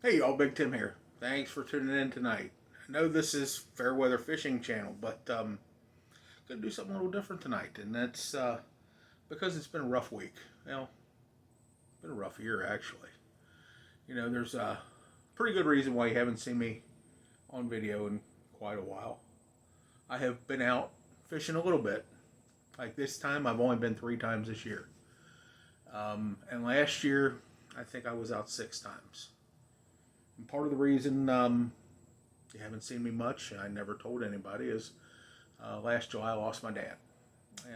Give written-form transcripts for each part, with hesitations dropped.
Hey y'all, Big Tim here. Thanks for tuning in tonight. I know this is Fairweather Fishing Channel, but gonna do something a little different tonight, and that's because it's been a rough week. Well, been a rough year actually. There's a pretty good reason why you haven't seen me on video in quite a while. I have been out fishing a little bit. Like this time, I've only been 3 times this year, and last year I think I was out 6 times. And part of the reason you haven't seen me much, I never told anybody, is last July I lost my dad.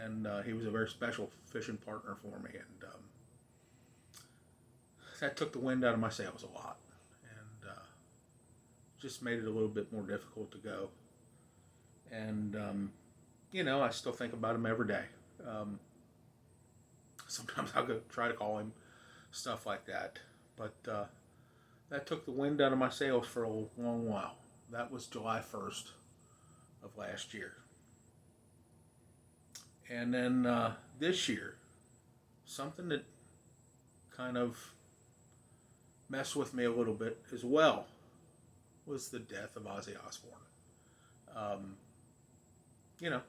And he was a very special fishing partner for me. And that took the wind out of my sails a lot. And just made it a little bit more difficult to go. And, I still think about him every day. Sometimes I'll go try to call him, stuff like that. But that took the wind out of my sails for a long while. That was July 1st of last year. And then this year, something that kind of messed with me a little bit as well was the death of Ozzy Osbourne. Um, you know,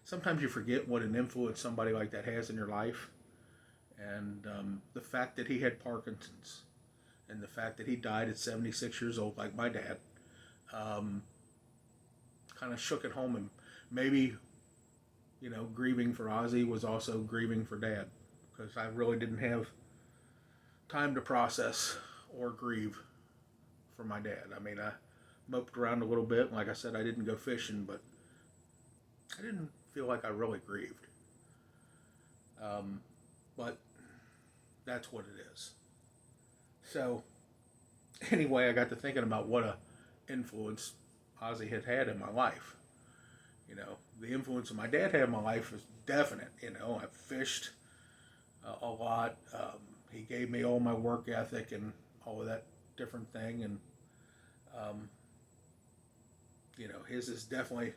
Sometimes you forget what an influence somebody like that has in your life. And the fact that he had Parkinson's and the fact that he died at 76 years old, like my dad, um, kind of shook it home. And maybe, grieving for Ozzy was also grieving for Dad, because I really didn't have time to process or grieve for my dad. I mean, I moped around a little bit. Like I said, I didn't go fishing, but I didn't feel like I really grieved. But that's what it is. So, anyway, I got to thinking about what a influence Ozzy had in my life. The influence that my dad had in my life was definite. I fished a lot. He gave me all my work ethic and all of that different thing. And, um, his is definitely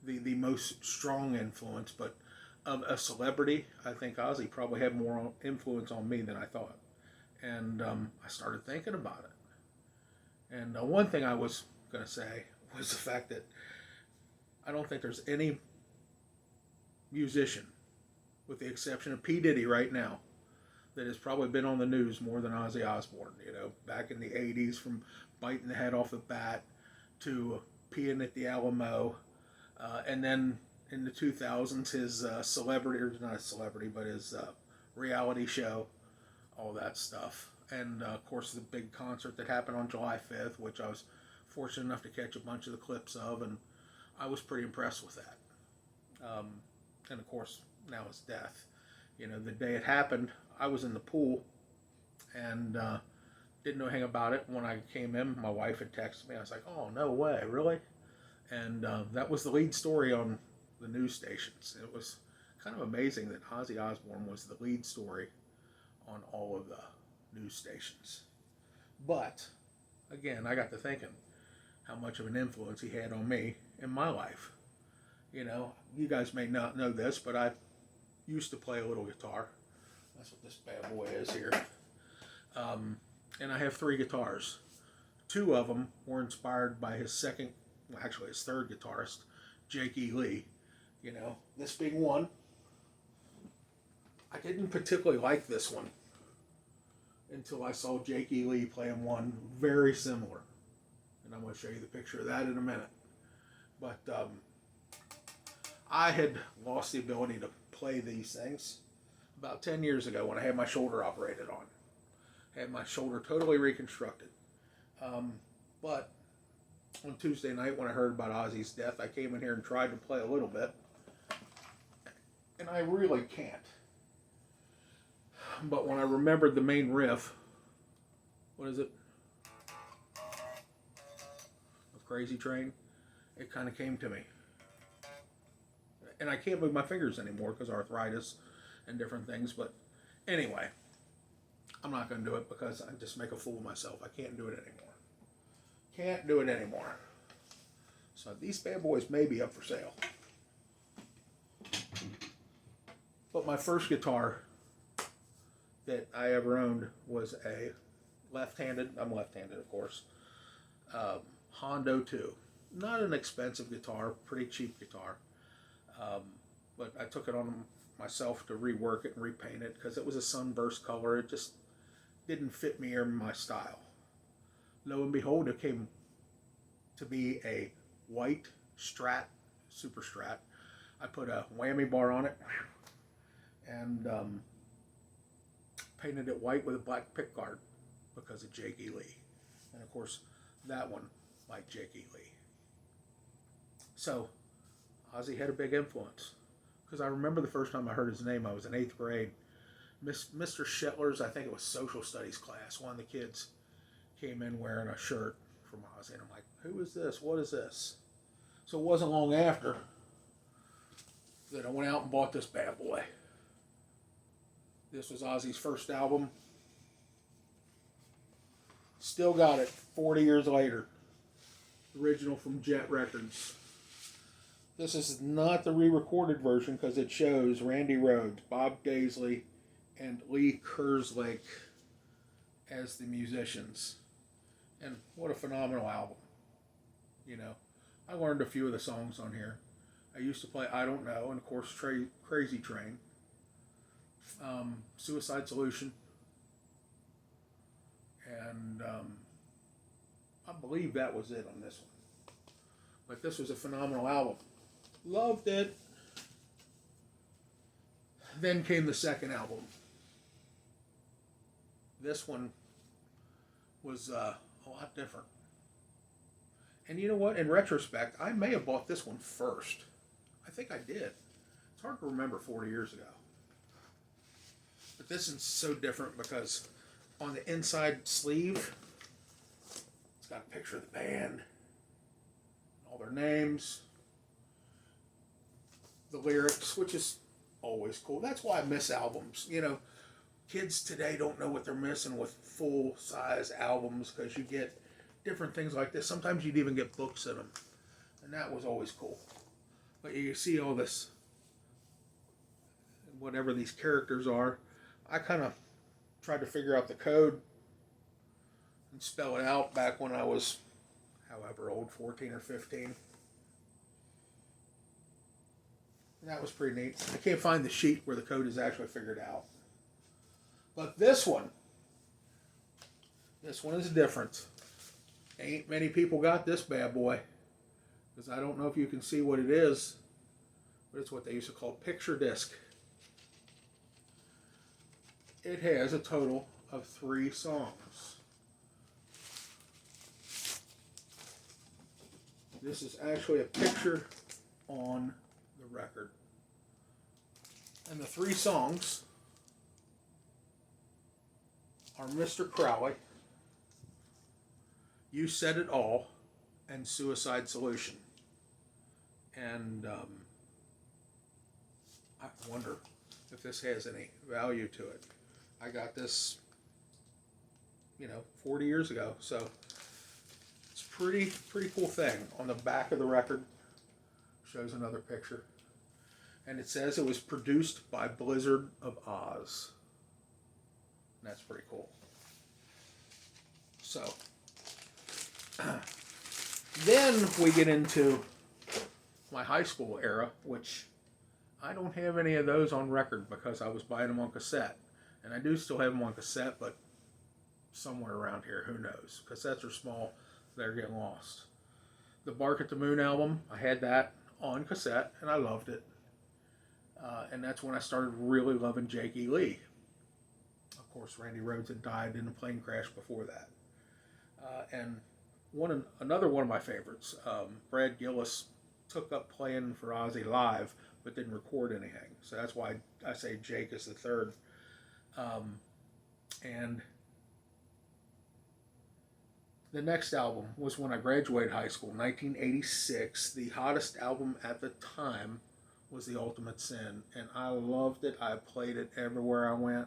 the most strong influence. But of a celebrity, I think Ozzy probably had more influence on me than I thought. And I started thinking about it. And one thing I was going to say was the fact that I don't think there's any musician, with the exception of P. Diddy right now, that has probably been on the news more than Ozzy Osbourne. Back in the 80s, from biting the head off the bat to peeing at the Alamo. And then in the 2000s, his celebrity, or not a celebrity, but his reality show, all that stuff. And of course, the big concert that happened on July 5th, which I was fortunate enough to catch a bunch of the clips of, and I was pretty impressed with that. And of course, now his death. The day it happened, I was in the pool and didn't know anything about it. When I came in, my wife had texted me. I was like, "Oh, no way, really?" And that was the lead story on the news stations. It was kind of amazing that Ozzy Osbourne was the lead story on all of the news stations. But again, I got to thinking how much of an influence he had on me in my life. You guys may not know this, but I used to play a little guitar. That's what this bad boy is here. And I have 3 guitars. 2 of them were inspired by his third guitarist, Jake E. Lee. This being one. I didn't particularly like this one until I saw Jake E. Lee playing one very similar. And I'm going to show you the picture of that in a minute. But I had lost the ability to play these things about 10 years ago when I had my shoulder operated on. I had my shoulder totally reconstructed. But on Tuesday night when I heard about Ozzy's death, I came in here and tried to play a little bit. And I really can't. But when I remembered the main riff, what is it? Of Crazy Train, it kind of came to me. And I can't move my fingers anymore because of arthritis and different things. But anyway, I'm not going to do it because I just make a fool of myself. I can't do it anymore. Can't do it anymore. So these bad boys may be up for sale. But my first guitar that I ever owned was a left-handed. I'm left-handed, of course. Um, Hondo 2. Not an expensive guitar, pretty cheap guitar. Um, but I took it on myself to rework it and repaint it because it was a sunburst color. It just didn't fit me or my style. Lo and behold, it came to be a white Strat, Super Strat. I put a whammy bar on it and painted it white with a black pickguard because of Jake E. Lee. And of course, that one like Jake E. Lee. So, Ozzy had a big influence. Because I remember the first time I heard his name, I was in 8th grade. Mr. Shetler's, I think it was social studies class, one of the kids came in wearing a shirt from Ozzy. And I'm like, who is this? What is this? So it wasn't long after that I went out and bought this bad boy. This was Ozzy's first album. Still got it 40 years later. Original from Jet Records. This is not the re-recorded version because it shows Randy Rhoads, Bob Daisley, and Lee Kerslake as the musicians. And what a phenomenal album. You know, I learned a few of the songs on here. I used to play I Don't Know, and of course Crazy Train. Suicide Solution. And I believe that was it on this one. But this was a phenomenal album. Loved it. Then came the second album. This one was a lot different. And you know what? In retrospect, I may have bought this one first. I think I did. It's hard to remember 40 years ago. But this is so different because on the inside sleeve, it's got a picture of the band, all their names, the lyrics, which is always cool. That's why I miss albums. You know, kids today don't know what they're missing with full-size albums because you get different things like this. Sometimes you'd even get books in them, and that was always cool. But you see all this, whatever these characters are. I kind of tried to figure out the code and spell it out back when I was, however old, 14 or 15. And that was pretty neat. I can't find the sheet where the code is actually figured out. But this one is different. Ain't many people got this bad boy. Because I don't know if you can see what it is, but it's what they used to call picture disc. It has a total of 3 songs. This is actually a picture on the record. And the 3 songs are Mr. Crowley, You Said It All, and Suicide Solution. And I wonder if this has any value to it. I got this, 40 years ago, so it's pretty cool thing. On the back of the record shows another picture, and it says it was produced by Blizzard of Oz. And that's pretty cool. So then we get into my high school era, which I don't have any of those on record because I was buying them on cassette. And I do still have them on cassette, but somewhere around here, who knows? Cassettes are small, they're getting lost. The Bark at the Moon album, I had that on cassette, and I loved it. And that's when I started really loving Jake E. Lee. Of course, Randy Rhoads had died in a plane crash before that. And another one of my favorites, Brad Gillis took up playing for Ozzy live, but didn't record anything. So that's why I say Jake is the third. And the next album was when I graduated high school, 1986. The hottest album at the time was The Ultimate Sin, and I loved it. I played it everywhere I went,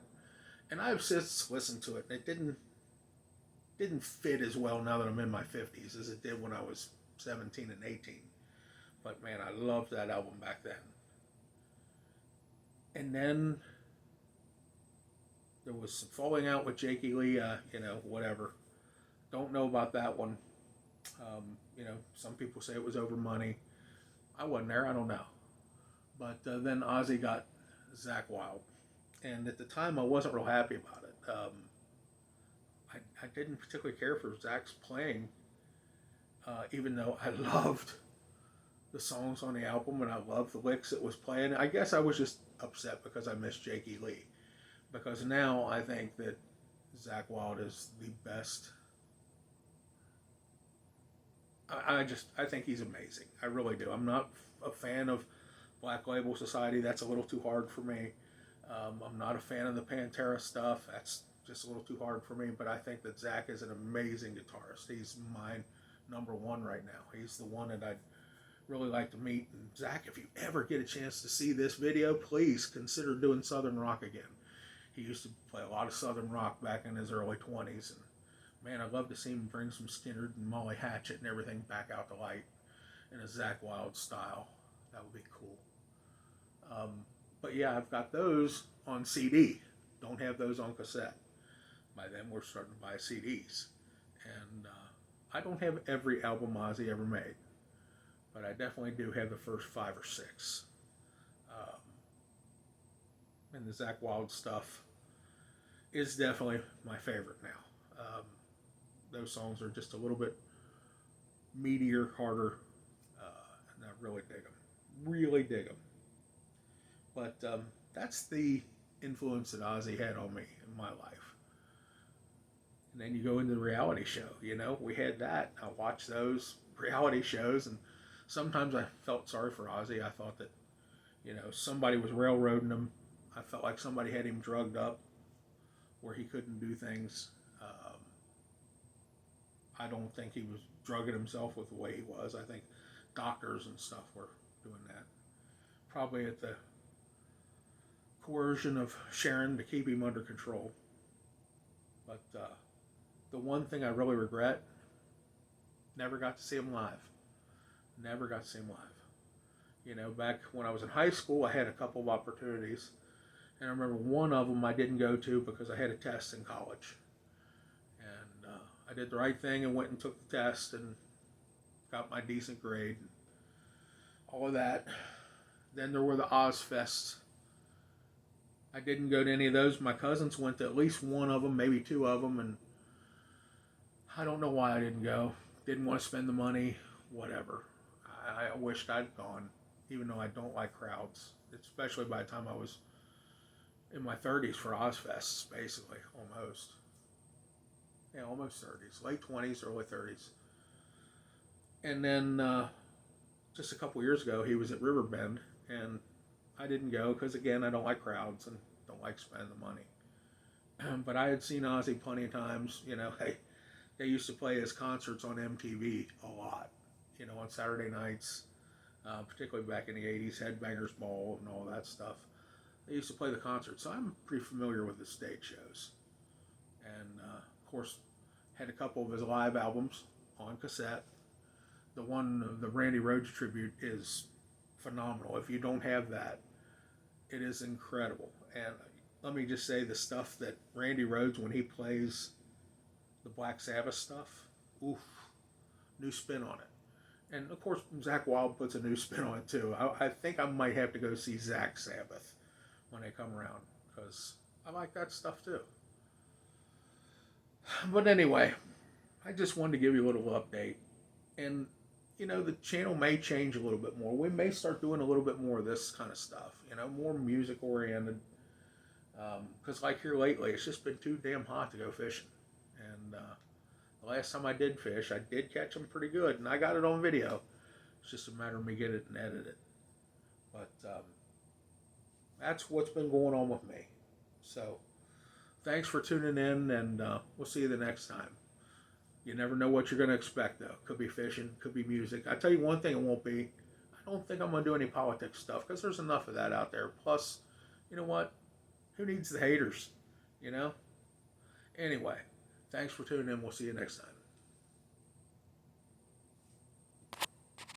and I've since listened to it. It didn't fit as well now that I'm in my 50s as it did when I was 17 and 18. But man, I loved that album back then. And then There was some falling out with Jakey Lee, whatever. Don't know about that one. Some people say it was over money. I wasn't there, I don't know. But then Ozzy got Zakk Wylde. And at the time, I wasn't real happy about it. I didn't particularly care for Zakk's playing, even though I loved the songs on the album and I loved the licks it was playing. I guess I was just upset because I missed Jakey Lee. Because now I think that Zakk Wylde is the best. I think he's amazing. I really do. I'm not a fan of Black Label Society. That's a little too hard for me. I'm not a fan of the Pantera stuff. That's just a little too hard for me. But I think that Zakk is an amazing guitarist. He's my number one right now. He's the one that I'd really like to meet. And Zakk, if you ever get a chance to see this video, please consider doing Southern rock again. He used to play a lot of Southern rock back in his early 20s. And man, I'd love to see him bring some Skinner and Molly Hatchet and everything back out to light in a Zakk Wylde style. That would be cool. But yeah, I've got those on CD. Don't have those on cassette. By then, we're starting to buy CDs. And I don't have every album Ozzy ever made. But I definitely do have the first 5 or 6. And the Zakk Wylde stuff is definitely my favorite now. Those songs are just a little bit meatier, harder, and I really dig them. Really dig them. But that's the influence that Ozzy had on me in my life. And then you go into the reality show, we had that. I watched those reality shows, and sometimes I felt sorry for Ozzy. I thought that, somebody was railroading him. I felt like somebody had him drugged up where he couldn't do things. I don't think he was drugging himself with the way he was. I think doctors and stuff were doing that. Probably at the coercion of Sharon to keep him under control. But the one thing I really regret, never got to see him live. Never got to see him live. Back when I was in high school, I had a couple of opportunities. And I remember one of them I didn't go to because I had a test in college. And I did the right thing and went and took the test and got my decent grade. All of that. Then there were the Ozfests. I didn't go to any of those. My cousins went to at least one of them, maybe 2 of them. And I don't know why I didn't go. Didn't want to spend the money, whatever. I wished I'd gone, even though I don't like crowds, especially by the time I was in my 30s for Ozfests, basically, almost. Yeah, almost 30s, late 20s, early 30s. And then just a couple years ago, he was at Riverbend, and I didn't go because, again, I don't like crowds and don't like spending the money. But I had seen Ozzy plenty of times. They used to play his concerts on MTV a lot, on Saturday nights, particularly back in the 80s, Headbangers Ball and all that stuff. They used to play the concerts, so I'm pretty familiar with the stage shows. And, of course, had a couple of his live albums on cassette. The one, the Randy Rhoads tribute, is phenomenal. If you don't have that, it is incredible. And let me just say, the stuff that Randy Rhoads, when he plays the Black Sabbath stuff, oof, new spin on it. And, of course, Zakk Wylde puts a new spin on it, too. I think I might have to go see Zakk Sabbath when they come around, because I like that stuff, too. But anyway, I just wanted to give you a little update. And, the channel may change a little bit more. We may start doing a little bit more of this kind of stuff, more music-oriented. Because like here lately, it's just been too damn hot to go fishing. And the last time I did fish, I did catch them pretty good, and I got it on video. It's just a matter of me getting it and edit it. But that's what's been going on with me. So thanks for tuning in, and we'll see you the next time. You never know what you're going to expect, though. Could be fishing, could be music. I tell you one thing it won't be. I don't think I'm going to do any politics stuff, because there's enough of that out there. Plus, you know what? Who needs the haters? Anyway, thanks for tuning in. We'll see you next time.